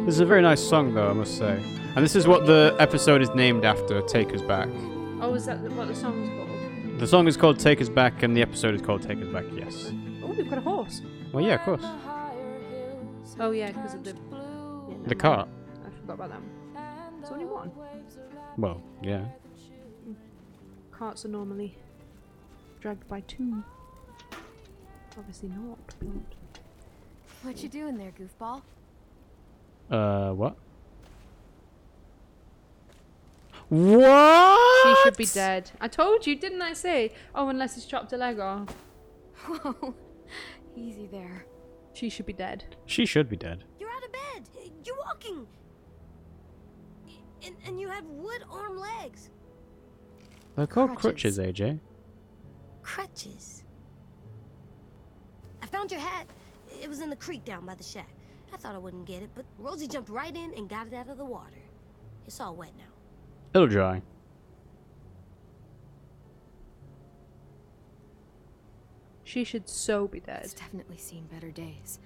This is a very nice song, though, I must say. And this is what the episode is named after, Take Us Back. Oh, is that what the song's called? The song is called Take Us Back, and the episode is called Take Us Back, yes. Oh, we've got a horse. Well, yeah, of course. Oh, yeah, because of the... The cart. I forgot about them. There's only one. Well, yeah. Carts are normally dragged by two. Obviously not. What you doing there, goofball? What? What? She should be dead. I told you, didn't I say? Oh, unless he's chopped a leg off. Whoa. Easy there. She should be dead. She should be dead. You're out of bed. You're walking. And you have wood arm legs. They're called crutches, AJ. Crutches. I found your hat. It was in the creek down by the shack. I thought I wouldn't get it, but Rosie jumped right in and got it out of the water. It's all wet now. It'll dry. She should so be dead. It's definitely seen better days.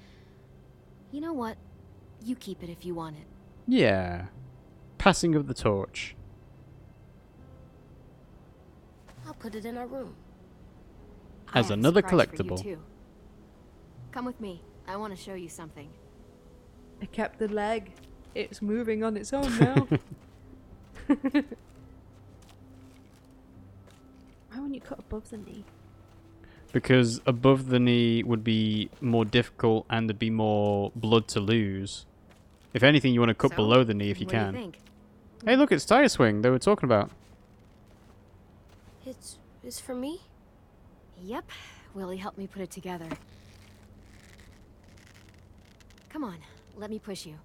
You know what? You keep it if you want it. Yeah. Passing of the torch. I'll put it in our room. I As have a another surprise for you, collectible. too. Come with me. I want to show you something. I kept the leg. It's moving on its own now. Why wouldn't you cut above the knee? Because above the knee would be more difficult and there'd be more blood to lose. If anything, you want to cut So, below the knee if you what do can. think? Hey, look, it's Tire Swing they were talking about. It's for me? Yep. Willie helped me put it together. Come on. Let me push you.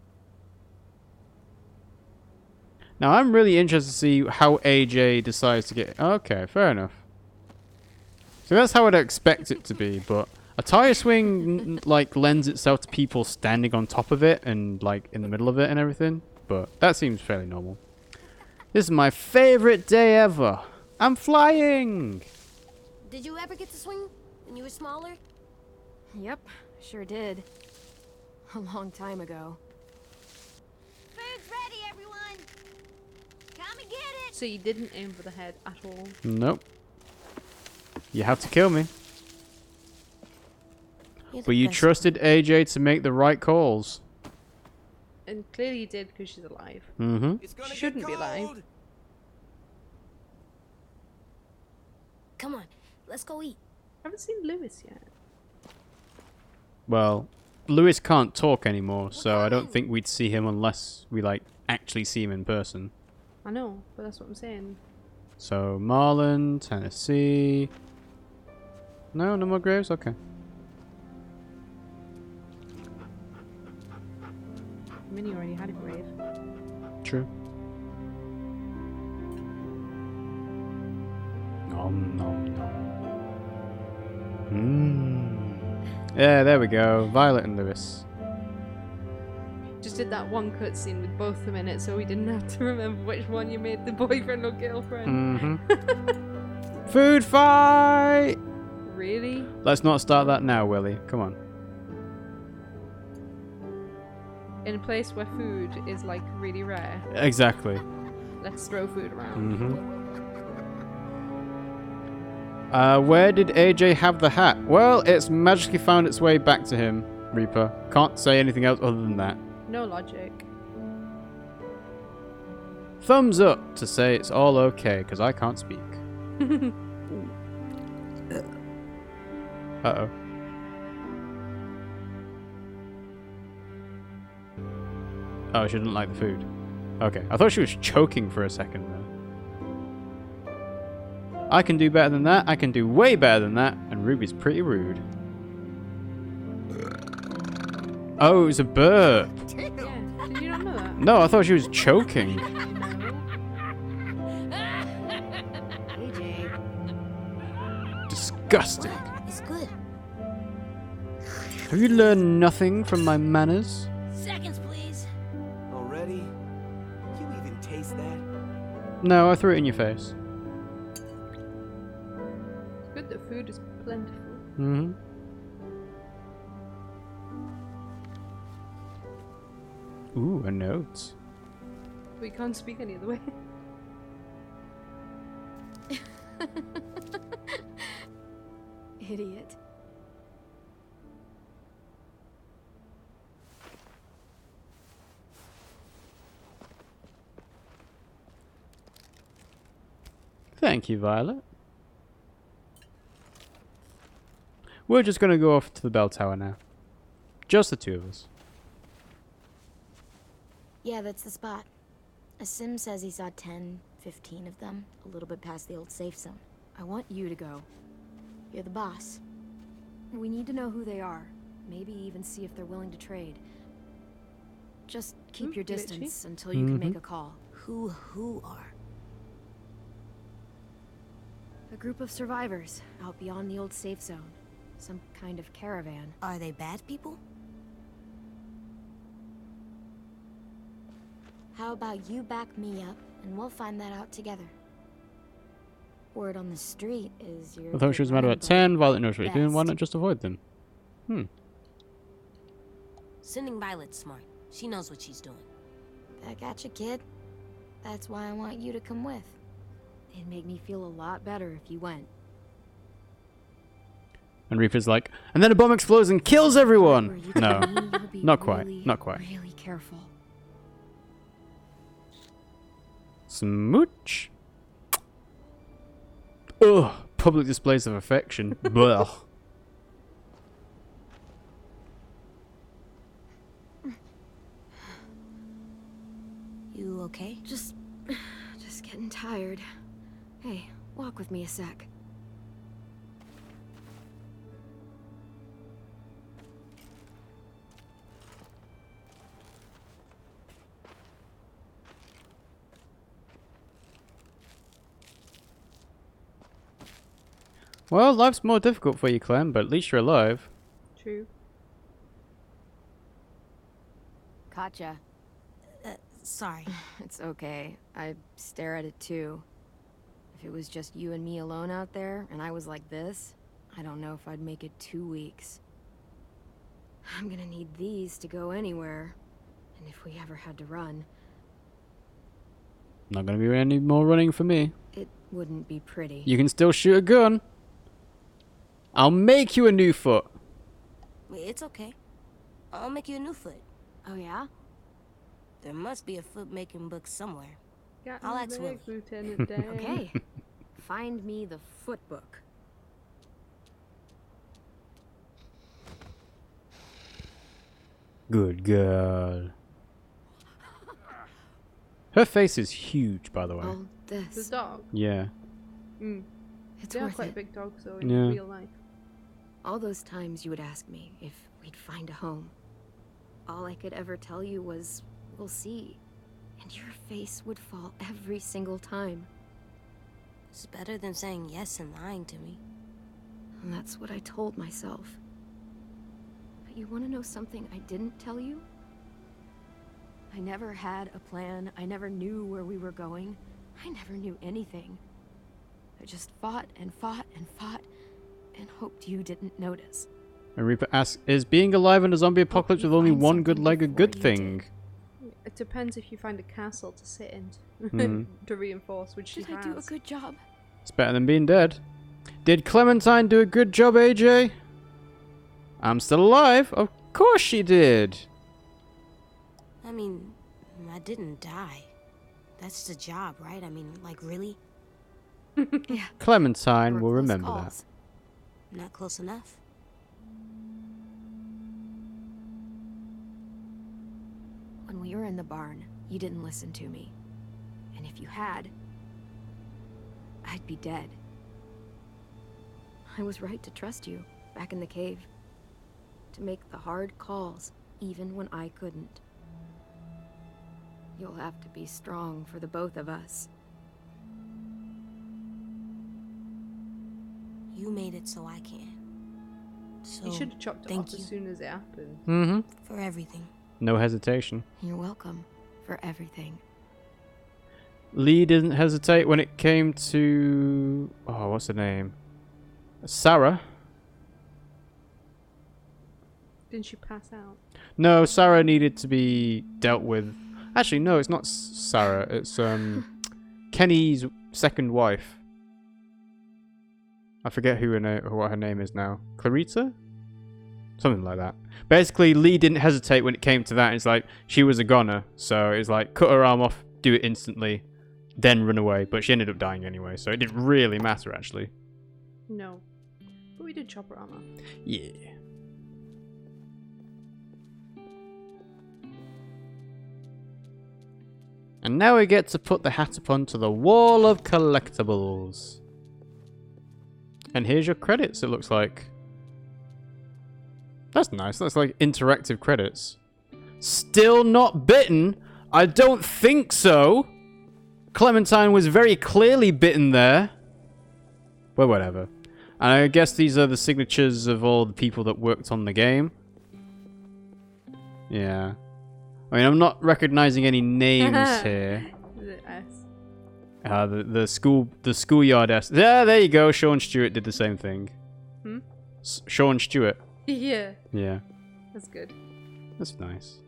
Now, I'm really interested to see how AJ decides to get... Okay, fair enough. So that's how I'd expect it to be, but a tire swing, like, lends itself to people standing on top of it and, like, in the middle of it and everything. But that seems fairly normal. This is my favorite day ever. I'm flying! Did you ever get to swing when you were smaller? Yep. Sure did. A long time ago. Food's ready, everyone. Come and get it. So you didn't aim for the head at all. Nope. You have to kill me. But you trusted AJ to make the right calls. And clearly you did because she's alive. Mm-hmm. She shouldn't be alive. Come on, let's go eat. I haven't seen Lewis yet. Well, Lewis can't talk anymore, so I don't think we'd see him unless we, like, actually see him in person. I know, but that's what I'm saying. So, Marlon, Tennessee... No, no more graves? Okay. Minnie already had a grave. True. Nom nom nom. Yeah, there we go. Violet and Lewis. Just did that one cutscene with both of them in it, so we didn't have to remember which one you made the boyfriend or girlfriend. Mm-hmm. Food fight! Really? Let's not start that now, Willie. Come on. In a place where food is like really rare, Exactly. let's throw food around. Mm-hmm. Where did AJ have the hat? Well, it's magically found its way back to him, Reaper. Can't say anything else other than that. No logic. Thumbs up to say it's all okay, because I can't speak. Uh-oh. Oh, she didn't like the food. Okay, I thought she was choking for a second there. I can do better than that, I can do way better than that, and Ruby's pretty rude. Oh, it was a burp. Yeah, did you not know that? No, I thought she was choking. AJ. Disgusting. It's good. Have you learned nothing from my manners? Seconds, please. Already? You even taste that? No, I threw it in your face. It's good that food is plentiful. Mm-hmm. Ooh, a note. We can't speak any other way. Idiot. Thank you, Violet. We're just gonna go off to the bell tower now. Just the two of us. Yeah, that's the spot. A sim says he saw 10, 15 of them, a little bit past the old safe zone. I want you to go. You're the boss. We need to know who they are. Maybe even see if they're willing to trade. Just keep your distance until you can make a call. Who are? A group of survivors out beyond the old safe zone. Some kind of caravan. Are they bad people? How about you back me up, and we'll find that out together. Word on the street is you're... I thought she was mad about 10. Violet knows what you're doing. Why not just avoid them? Sending Violet's smart. She knows what she's doing. Back at you, kid. That's why I want you to come with. It'd make me feel a lot better if you went. And Reaper's like, and then a bomb explodes and kills everyone! No, Be not quite. really, Not quite. Really careful. Smooch? Ugh, public displays of affection. Blah. You okay? Just getting tired. Hey, walk with me a sec. Well, life's more difficult for you, Clem, but at least you're alive. True. Gotcha. Sorry. It's okay. I stare at it too. If it was just you and me alone out there, and I was like this, I don't know if I'd make it 2 weeks. I'm gonna need these to go anywhere. And if we ever had to run, Not gonna be any more running for me. it wouldn't be pretty. You can still shoot a gun. I'll make you a new foot. It's okay. I'll make you a new foot. Oh yeah? There must be a foot-making book somewhere. Got I'll me ask back, Willie. Lieutenant Dan. Okay. Find me the foot book. Good girl. Her face is huge, by the way. All The this. dog. Yeah. Mm. It's They are worth quite it. big dogs, though, in Yeah. real life. All those times you would ask me if we'd find a home. All I could ever tell you was, we'll see. And your face would fall every single time. It's better than saying yes and lying to me. And that's what I told myself. But you want to know something I didn't tell you? I never had a plan. I never knew where we were going. I never knew anything. I just fought and fought and fought and hoped you didn't notice. And Reaper asks, is being alive in a zombie apocalypse with only find one good something leg a before good you thing? did. It depends if you find a castle to sit in Hmm. to reinforce, which she Did I do a has. good job? It's better than being dead. Did Clementine do a good job, AJ? I'm still alive. Of course she did. I mean, I didn't die. That's the job, right? I mean, like, really? Yeah. Clementine There will were close remember calls. Not close enough. When we were in the barn, you didn't listen to me. And if you had, I'd be dead. I was right to trust you, back in the cave. To make the hard calls, even when I couldn't. You'll have to be strong for the both of us. You made it so I can. So, You should have chopped it thank off you as soon as it happened. that. Mm-hmm. for everything. No hesitation. You're welcome for everything. Lee didn't hesitate when it came to... Oh, what's her name? Sarah. Didn't she pass out? No, Sarah needed to be dealt with. Actually, no, it's not Sarah. It's Kenny's second wife. I forget what her name is now. Clarita? Something like that. Basically, Lee didn't hesitate when it came to that. It's like, she was a goner. So it's like, cut her arm off, do it instantly, then run away. But she ended up dying anyway, so it didn't really matter, actually. No. But we did chop her arm off. Yeah. And now we get to put the hat up onto the wall of collectibles. And here's your credits, it looks like. That's nice. That's like interactive credits. Still not bitten? I don't think so. Clementine was very clearly bitten there. Well, whatever. And I guess these are the signatures of all the people that worked on the game. Yeah. I mean, I'm not recognizing any names here. Is it S? The schoolyard S. Yeah, there you go. Sean Stewart did the same thing. Hmm? Sean Stewart. Yeah. Yeah. That's good. That's nice.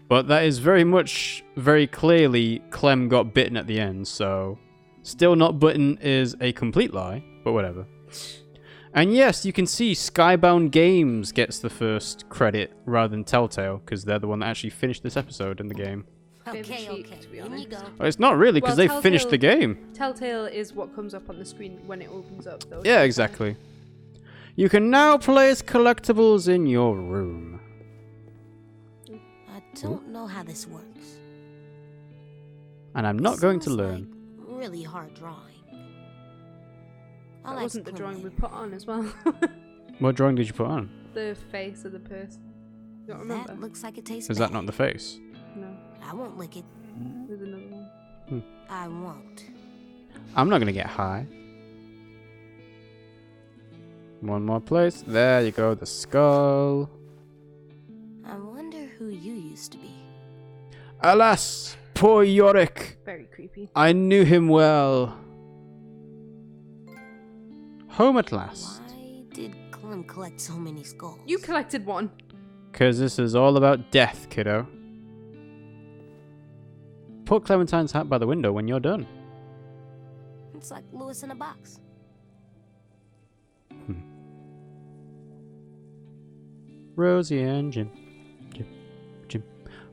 But that is very clearly Clem got bitten at the end, so still not bitten is a complete lie, but whatever. And yes, you can see Skybound Games gets the first credit rather than Telltale, because they're the one that actually finished this episode in the game. Bit of a Okay, cheat, okay. to be In you honest. go. Well, it's not really, because Well, they finished the game. Telltale is what comes up on the screen when it opens up, though. Yeah, exactly. You can now place collectibles in your room. I don't know how this works. And I'm not going to Seems learn. Like really hard drawing. That I'll wasn't the explain drawing we later. put on as well. What drawing did you put on? The face of the person. You don't remember? That looks like it tastes Is bad. that not the face? No, I won't lick it. there's another one. I won't. I'm not going to get high. One more place. There you go, the skull. I wonder who you used to be. Alas, poor Yorick. Very creepy. I knew him well. Home at last. Why did Clem collect so many skulls? You collected one. Because this is all about death, kiddo. Put Clementine's hat by the window when you're done. It's like Lewis in a box. Rosie and Jim. Jim.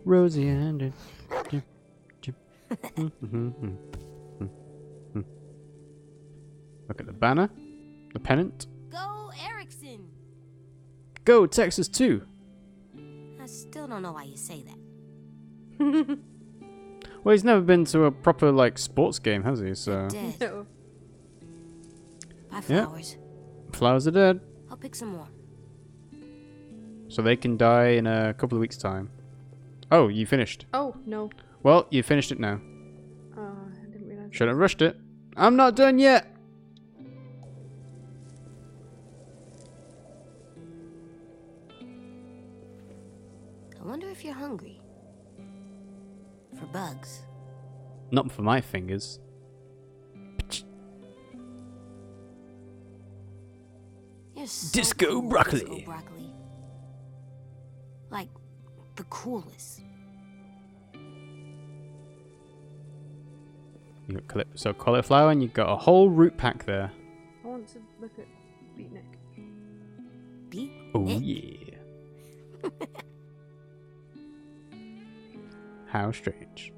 Rosie and Jim. Look at the banner. The pennant. Go Erickson! Go Texas 2. I still don't know why you say that. Well, he's never been to a proper, like, sports game, has he? So, Dead. No. Buy Yeah. flowers. flowers are dead. I'll pick some more. So they can die in a couple of weeks' time. Oh, you finished. Oh, no. Well, you finished it now. Oh, I didn't realize. Should have rushed it. I'm not done yet. I wonder if you're hungry. For bugs. Not for my fingers. You're so Disco cool, broccoli. Disco broccoli. Like, the coolest. You got so cauliflower, and you've got a whole root pack there. I want to look at Beatnik. Beat? Oh Nick? yeah. How strange.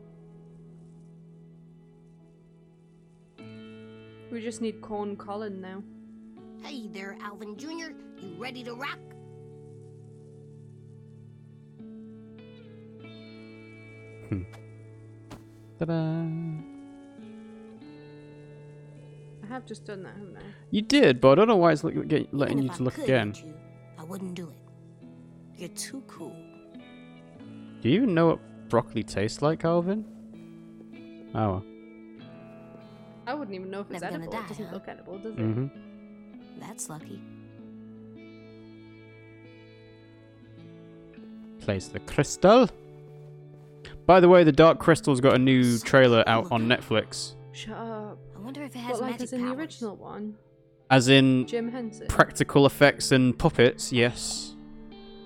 We just need Corn Colin now. Hey there, Alvin Jr. You ready to rock? Ta-da! I have just done that, haven't I? You did, but I don't know why it's letting Even you if to I look could again. eat you, I wouldn't do it. You're too cool. Do you even know what broccoli tastes like, Alvin? Oh well. I wouldn't even know if it's Never gonna edible. die, It doesn't huh? look edible, does it? Mm-hmm. That's lucky. Place the crystal. By the way, the Dark Crystal's got a new So trailer cool out on looking. Netflix. Shut up. I wonder if it has What, like magic as in the powers. original one? As in Jim Henson? practical effects and puppets, yes.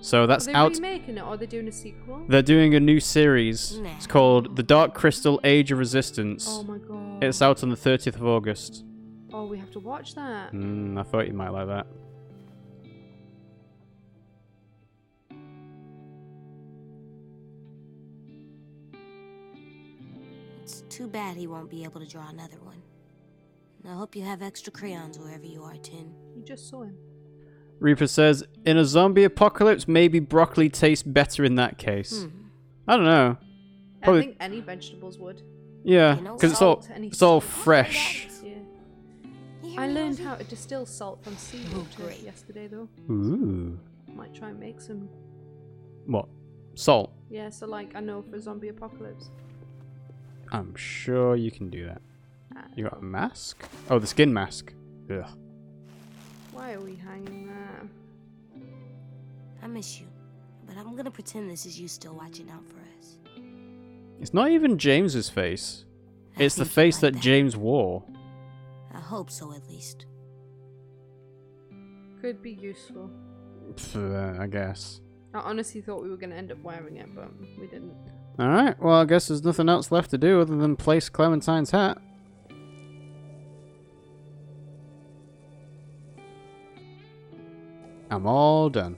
So that's Are they out. remaking it or are they doing a sequel? They're doing a new series. Nah. It's called The Dark Crystal Age of Resistance. Oh my god. It's out on the 30th of August. Oh, we have to watch that. I thought you might like that. It's too bad he won't be able to draw another one. I hope you have extra crayons wherever you are, Tin. You just saw him. Reaper says, in a zombie apocalypse, maybe broccoli tastes better in that case. I don't know. Probably- I think any vegetables would. Yeah, You know, because salt, any it's all salt. fresh. Yeah. You I hear me, learned Rosie? how to distill salt from seaweed Oh, great. yesterday though. Ooh. Might try and make some. What? Salt. Yeah, so like I know for zombie apocalypse. I'm sure you can do that. Ah, You got a mask? Oh, the skin mask. Ugh. Why are we hanging there? I miss you, but I'm gonna pretend this is you still watching out for us. It's not even James's face. I It's the think you face like that James wore. I hope so, at least. Could be useful. I guess. I honestly thought we were going to end up wearing it, but we didn't. Alright, well, I guess there's nothing else left to do other than place Clementine's hat. I'm all done.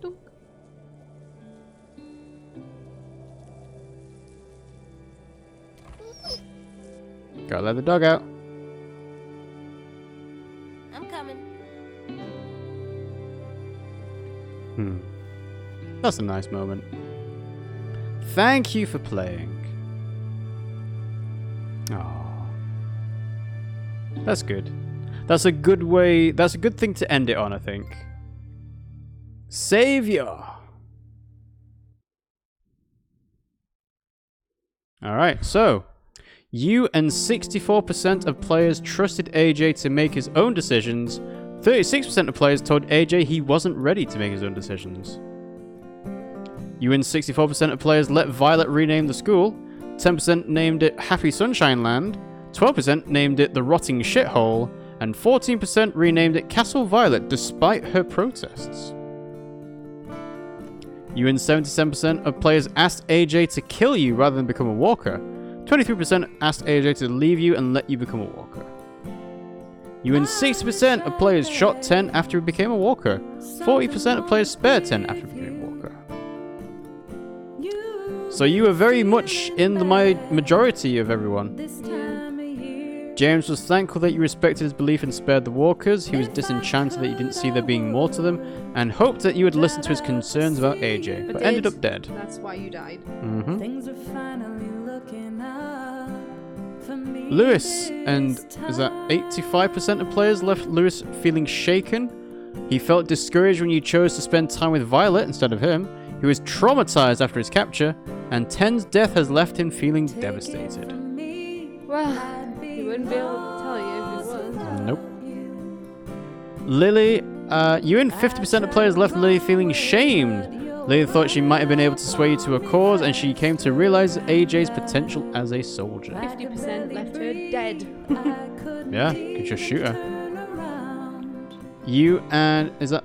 Dunk. Gotta let the dog out. I'm coming. That's a nice moment. Thank you for playing. Oh, that's good. That's a good way. That's a good thing to end it on, I think. Savior. Alright, so you and 64% of players trusted AJ to make his own decisions. 36% of players told AJ he wasn't ready to make his own decisions. You and 64% of players let Violet rename the school. 10% named it Happy Sunshine Land. 12% named it The Rotting Shithole. And 14% renamed it Castle Violet despite her protests. You and 77% of players asked AJ to kill you rather than become a walker. 23% asked AJ to leave you and let you become a walker. You and 60% of players shot 10 after he became a walker. 40% of players spared 10 after he became a walker. So you were very much in the majority of everyone. James was thankful that you respected his belief and spared the walkers. He was disenchanted that you didn't see there being more to them, and hoped that you would listen to his concerns about AJ, but ended up dead. That's why you died. Things are finally looking up for me. Lewis, and is that 85% of players left Lewis feeling shaken? He felt discouraged when you chose to spend time with Violet instead of him. He was traumatized after his capture, and Ten's death has left him feeling devastated. Well, he wouldn't be able to tell you if it was. Nope. Lily, you and 50% of players left Lily feeling shamed. Lily thought she might have been able to sway you to a cause, and she came to realize AJ's potential as a soldier. 50% left her dead. Yeah, could just shoot her. You and, is that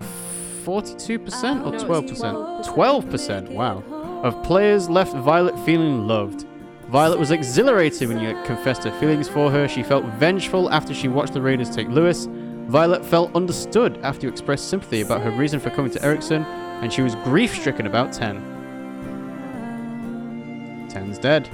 42% or No, it's 12%? 12%, wow. Of players left Violet feeling loved. Violet was exhilarated when you confessed her feelings for her. She felt vengeful after she watched the Raiders take Lewis. Violet felt understood after you expressed sympathy about her reason for coming to Erickson, and she was grief-stricken about 10. 10's dead.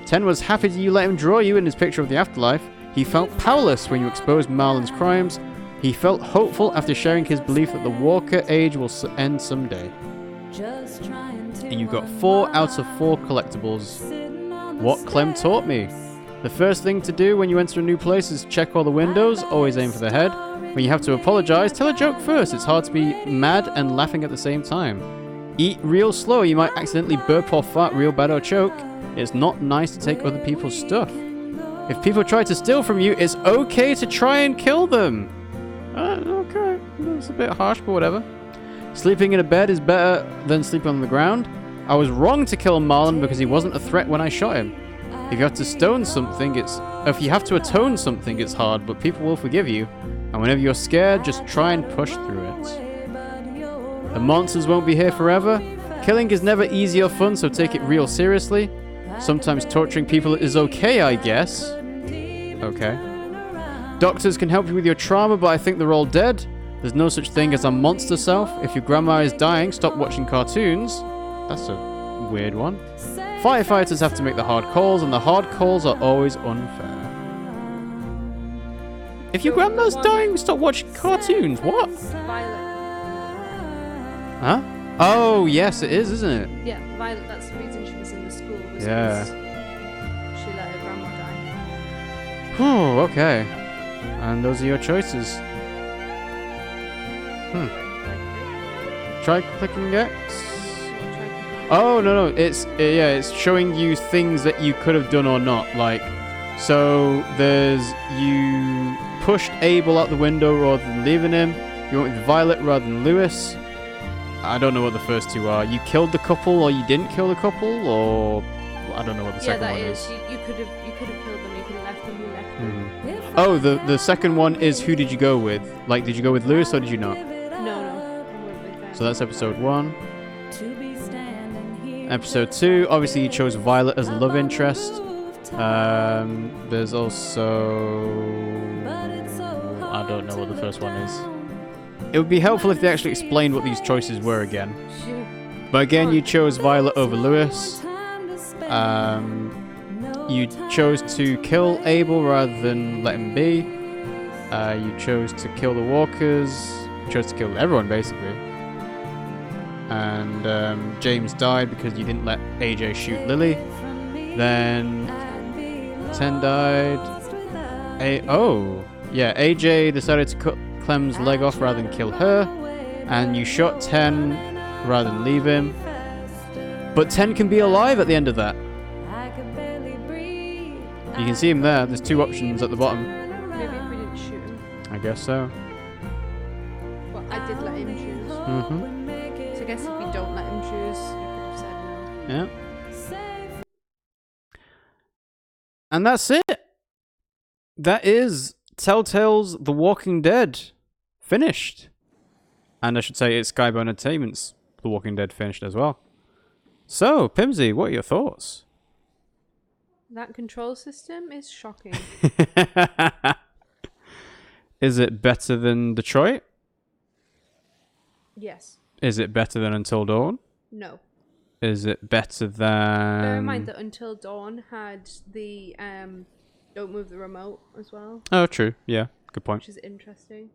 10 was happy that you let him draw you in his picture of the afterlife. He felt powerless when you exposed Marlon's crimes. He felt hopeful after sharing his belief that the Walker age will end someday. And you got 4 out of 4 collectibles. What Clem taught me. The first thing to do when you enter a new place is check all the windows, always aim for the head. When you have to apologize, tell a joke first. It's hard to be mad and laughing at the same time. Eat real slow, you might accidentally burp or fart real bad or choke. It's not nice to take other people's stuff. If people try to steal from you, it's okay to try and kill them. Okay, that's a bit harsh, but whatever. Sleeping in a bed is better than sleeping on the ground. I was wrong to kill Marlon because he wasn't a threat when I shot him. If you have to atone something, it's hard, but people will forgive you. And whenever you're scared, just try and push through it. The monsters won't be here forever. Killing is never easy or fun, so take it real seriously. Sometimes torturing people is okay, I guess. Okay. Doctors can help you with your trauma, but I think they're all dead. There's no such thing as a monster self. If your grandma is dying, stop watching cartoons. That's a weird one. Firefighters have to make the hard calls, and the hard calls are always unfair. If your grandma's dying, stop watching cartoons. What? Violet. Huh? Oh, yes, it is, isn't it? Yeah, Violet, that's the reason she was in the school. Was Yeah. because she let her grandma die. Whew, okay. And those are your choices. Try clicking X. Oh, no, it's showing you things that you could have done or not. Like, so there's you pushed Abel out the window rather than leaving him. You went with Violet rather than Lewis. I don't know what the first two are. You killed the couple or you didn't kill the couple, or I don't know what the second one is. You could have killed them. You could have left them. You left them. Oh, the second one is who did you go with? Like, did you go with Lewis or did you not? No. I went with them. So that's episode 1. Episode 2, obviously you chose Violet as a love interest. There's also... I don't know what the first one is. It would be helpful if they actually explained what these choices were again. Sure. But again, you chose Violet over Lewis. You chose to kill Abel rather than let him be. You chose to kill the walkers. You chose to kill everyone, basically. And James died because you didn't let AJ shoot Lily. Then 10 died. AJ decided to cut Clem's leg off rather than kill her. And you shot 10 rather than leave him. But 10 can be alive at the end of that. You can see him there. There's 2 options at the bottom. Maybe if we didn't shoot him. I guess so. Well, I did let him choose. So I guess if we don't let him choose, you could have said no. Yeah. And that's it. That is Telltale's The Walking Dead finished. And I should say it's Skybound Entertainment's The Walking Dead finished as well. So, Pimmsy, what are your thoughts? That control system is shocking. Is it better than Detroit? Yes. Is it better than Until Dawn? No. Is it better than... Bear in mind that Until Dawn had the don't move the remote as well. Oh, true. Yeah, good point. Which is interesting.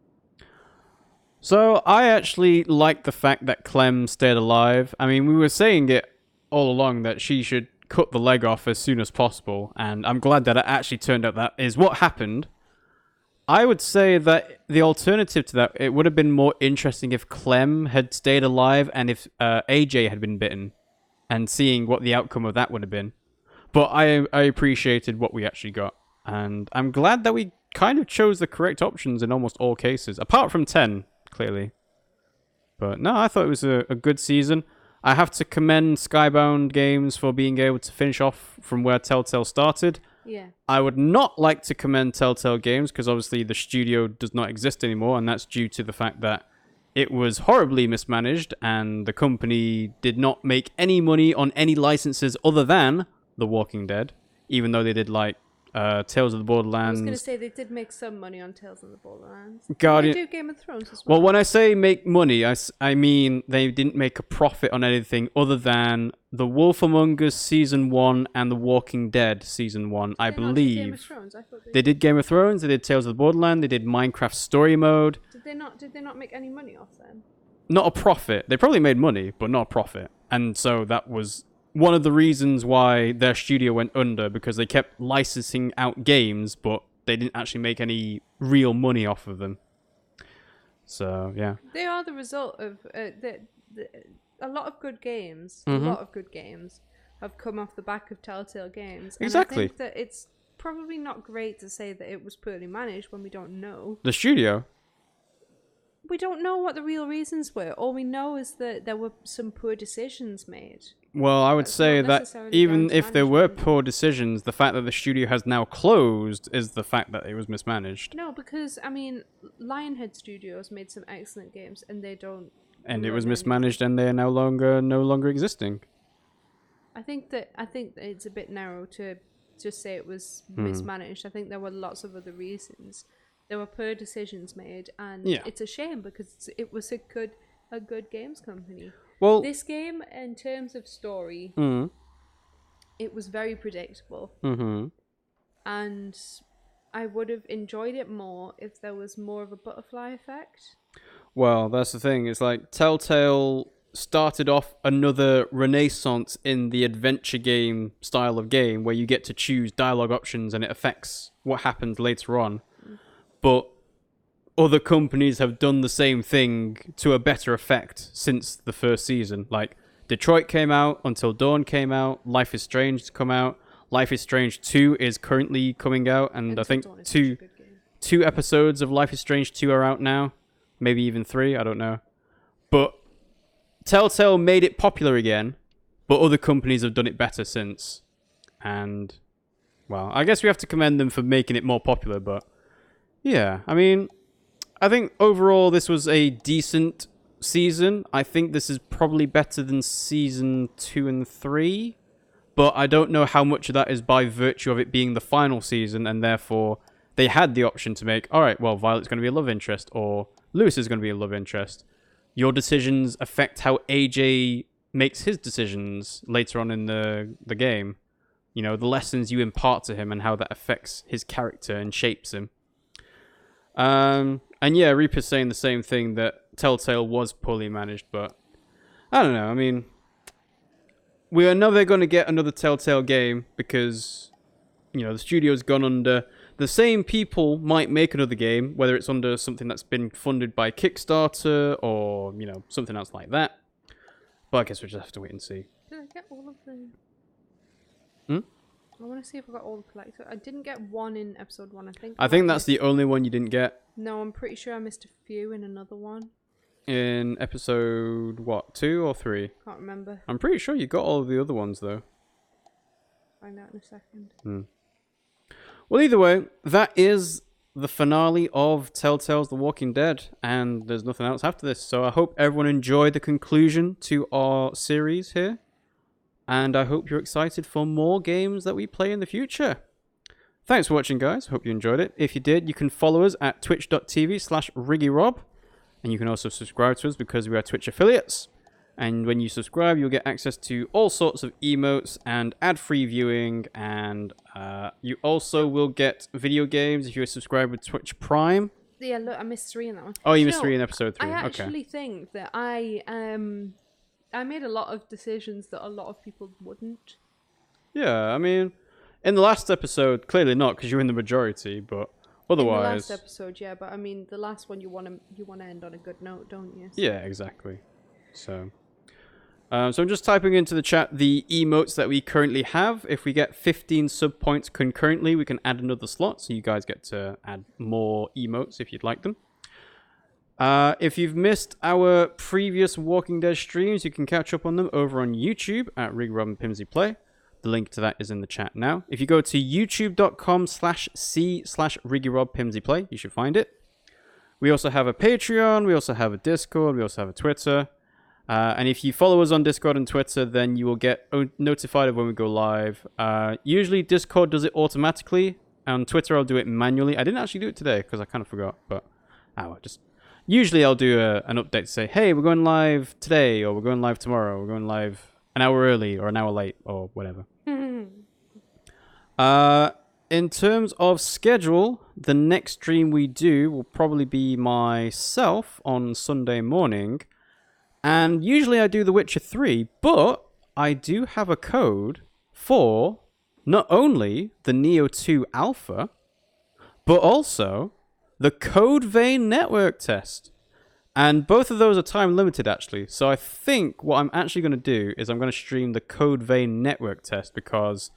So, I actually like the fact that Clem stayed alive. I mean, we were saying it all along that she should cut the leg off as soon as possible, and I'm glad that it actually turned out that is what happened. I would say that the alternative to that, it would have been more interesting if Clem had stayed alive and if AJ had been bitten, and seeing what the outcome of that would have been. But I appreciated what we actually got, and I'm glad that we kind of chose the correct options in almost all cases, apart from 10, clearly. But no, I thought it was a good season. I have to commend Skybound Games for being able to finish off from where Telltale started. Yeah. I would not like to commend Telltale Games because obviously the studio does not exist anymore, and that's due to the fact that it was horribly mismanaged and the company did not make any money on any licenses other than The Walking Dead, even though they did like Tales of the Borderlands. I was going to say they did make some money on Tales of the Borderlands. Guardian. They do Game of Thrones as well. Well, when I say make money, I mean they didn't make a profit on anything other than The Wolf Among Us Season 1 and The Walking Dead Season 1, I believe. Game of Thrones? I thought They did Game of Thrones, they did Tales of the Borderlands, they did Minecraft Story Mode. Did they not make any money off them? Not a profit. They probably made money, but not a profit. And so that was one of the reasons why their studio went under, because they kept licensing out games, but they didn't actually make any real money off of them. So, yeah. They are the result of a lot of good games. Mm-hmm. A lot of good games have come off the back of Telltale Games. Exactly. And I think that it's probably not great to say that it was poorly managed when we don't know. The studio? We don't know what the real reasons were. All we know is that there were some poor decisions made. Well, I would That's say not that necessarily even down to if there were management. poor decisions, the fact that the studio has now closed is the fact that it was mismanaged. No, because, I mean, Lionhead Studios made some excellent games, and they don't and it was mismanaged, and they are no longer existing. I think that it's a bit narrow to just say it was mismanaged. I think there were lots of other reasons. There were poor decisions made, and it's a shame because it was a good games company. Well, this game, in terms of story, it was very predictable, and I would have enjoyed it more if there was more of a butterfly effect. Well, that's the thing. It's like Telltale started off another renaissance in the adventure game style of game where you get to choose dialogue options and it affects what happens later on. But other companies have done the same thing to a better effect since the first season. Like, Detroit came out, Until Dawn came out, Life is Strange has come out, Life is Strange 2 is currently coming out, and I think two episodes of Life is Strange 2 are out now. Maybe even 3, I don't know. But Telltale made it popular again, but other companies have done it better since. And, well, I guess we have to commend them for making it more popular, but yeah, I mean, I think overall this was a decent season. I think this is probably better than season 2 and 3, but I don't know how much of that is by virtue of it being the final season, and therefore they had the option to make, all right, well, Violet's going to be a love interest, or Lewis is going to be a love interest. Your decisions affect how AJ makes his decisions later on in the game. You know, the lessons you impart to him and how that affects his character and shapes him. And yeah, Reaper's saying the same thing, that Telltale was poorly managed, but I don't know. I mean, we are never going to get another Telltale game because, you know, the studio's gone under. The same people might make another game, whether it's under something that's been funded by Kickstarter or, you know, something else like that. But I guess we'll just have to wait and see. Did I get all of them? Hmm? I want to see if I got all the collector. I didn't get one in episode 1, I think. I think that's the only one you didn't get. No, I'm pretty sure I missed a few in another one. In episode, what, 2 or 3? Can't remember. I'm pretty sure you got all of the other ones, though. Find out in a second. Well, either way, that is the finale of Telltale's The Walking Dead, and there's nothing else after this. So I hope everyone enjoyed the conclusion to our series here, and I hope you're excited for more games that we play in the future. Thanks for watching, guys. Hope you enjoyed it. If you did, you can follow us at twitch.tv/RiggyRob, and you can also subscribe to us because we are Twitch affiliates. And when you subscribe, you'll get access to all sorts of emotes and ad-free viewing, and you also will get video games if you're subscribed with Twitch Prime. Yeah, look, I missed 3 in that one. Oh, you missed 3 in episode 3. I actually think that I made a lot of decisions that a lot of people wouldn't. Yeah, I mean, in the last episode, clearly not, because you're in the majority, but otherwise... In the last episode, yeah, but I mean, the last one you want to end on a good note, don't you? So. Yeah, exactly. So I'm just typing into the chat the emotes that we currently have. If we get 15 sub points concurrently, we can add another slot, so you guys get to add more emotes if you'd like them. If you've missed our previous Walking Dead streams, you can catch up on them over on YouTube at RiggyRob and Pimmsy Play. The link to that is in the chat now. If you go to youtube.com/c/RiggyRobPimsyPlay, you should find it. We also have a Patreon, we also have a Discord, we also have a Twitter. And if you follow us on Discord and Twitter, then you will get notified of when we go live. Usually Discord does it automatically. On Twitter, I'll do it manually. I didn't actually do it today because I kind of forgot. But usually I'll do an update to say, hey, we're going live today, or we're going live tomorrow, or we're going live an hour early or an hour late, or whatever. In terms of schedule, the next stream we do will probably be myself on Sunday morning. And usually I do The Witcher 3, but I do have a code for not only the Neo 2 Alpha, but also the Code Vein Network test. And both of those are time limited, actually. So I think what I'm actually going to do is I'm going to stream the Code Vein Network test, because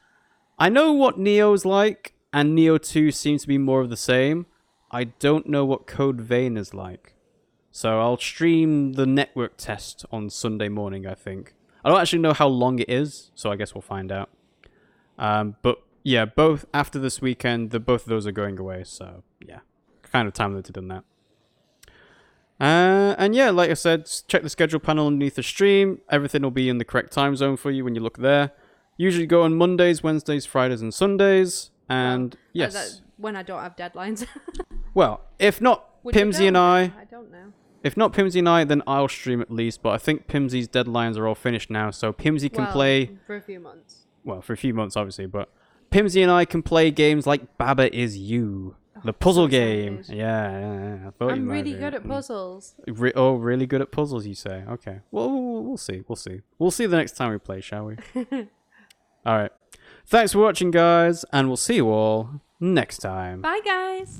I know what Neo's like, and Neo 2 seems to be more of the same. I don't know what Code Vein is like. So I'll stream the network test on Sunday morning, I think. I don't actually know how long it is, so I guess we'll find out. But yeah, both after this weekend, both of those are going away, so yeah. Kind of time limited on that. And yeah, like I said, check the schedule panel underneath the stream. Everything will be in the correct time zone for you when you look there. Usually go on Mondays, Wednesdays, Fridays, and Sundays. And yes, when I don't have deadlines. Well, if not Pimmsy and I don't know. If not Pimmsy and I, then I'll stream at least. But I think Pimmsy's deadlines are all finished now, so Pimmsy can play for a few months. Well, for a few months, obviously, but Pimmsy and I can play games like Baba Is You, the puzzle so game. excited. Yeah. I thought you I'm might really be. good at puzzles. Really good at puzzles, you say? Okay. Well, we'll see. We'll see the next time we play, shall we? All right. Thanks for watching, guys, and we'll see you all next time. Bye, guys.